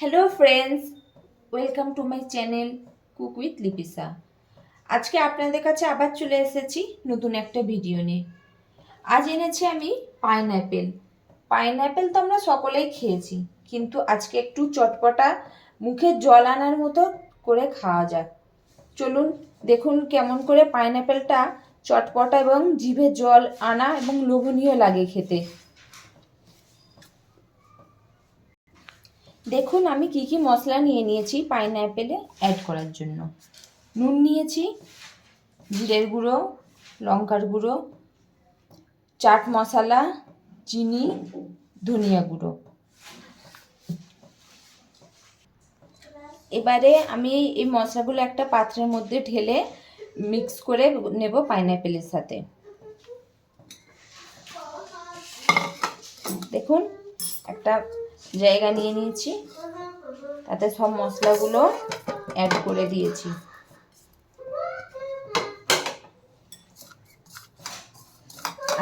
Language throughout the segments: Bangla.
Hello friends, welcome to my channel cook with Lipisa. আজকে আপনাদের কাছে আবার চলে এসেছি নতুন একটা ভিডিও নিয়ে। আজ এনেছি আমি পাইনঅ্যাপেল। পাইনঅ্যাপেল তো আমরা সকলেই খেয়েছি, কিন্তু আজকে একটু চটপটা মুখে জল আনার মতো করে খাওয়া যাক। চলুন দেখুন কেমন করে পাইনঅ্যাপেলটা চটপটা এবং জিভে জল আনা এবং লোভনীয় লাগে খেতে। দেখুন আমি কি কি মশলা নিয়ে নিয়েছি পাইনঅ্যাপেলে অ্যাড করার জন্য। নুন নিয়েছি, জিরের গুঁড়ো, লঙ্কার গুঁড়ো, চাট মশলা, চিনি, ধনিয়া গুঁড়ো। এবারে আমি এই মশলাগুলো একটা পাত্রের মধ্যে ঢেলে মিক্স করে নেব পাইনঅ্যাপেলের সাথে। দেখুন একটা জায়গা নিয়ে নিয়েছি, তাতে সব মশলাগুলো অ্যাড করে দিয়েছি।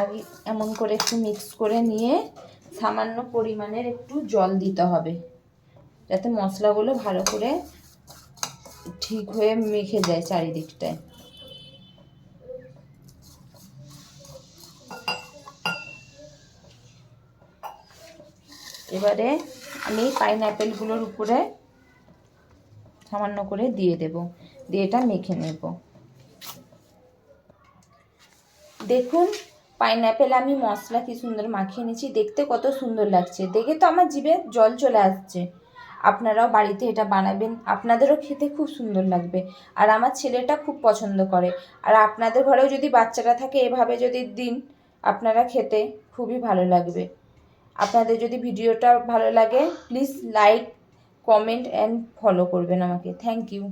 আগে এমন করে একটু মিক্স করে নিয়ে সামান্য পরিমাণের একটু জল দিতে হবে, যাতে মশলাগুলো ভালো করে ঠিক হয়ে মেখে যায় চারিদিকটায়। এবারে আমি পাইনঅ্যাপেলগুলোর উপরে সামান্য করে দিয়ে দেব, দিয়ে এটা মেখে নেব। দেখুন পাইনঅ্যাপেল আমি মশলা কি সুন্দর মাখিয়ে নিয়েছি, দেখতে কত সুন্দর লাগছে। দেখে তো আমার জিভে জল চলে আসছে। আপনারাও বাড়িতে এটা বানাবেন, আপনাদেরও খেতে খুব সুন্দর লাগবে। আর আমার ছেলেটা খুব পছন্দ করে। আর আপনাদের ঘরেও যদি বাচ্চারা থাকে এভাবে যদি দিন আপনারা খেতে খুবই ভালো লাগবে। আপনাদের যদি ভিডিওটা ভালো লাগে please like, comment and follow করবেন আমাকে। Thank you.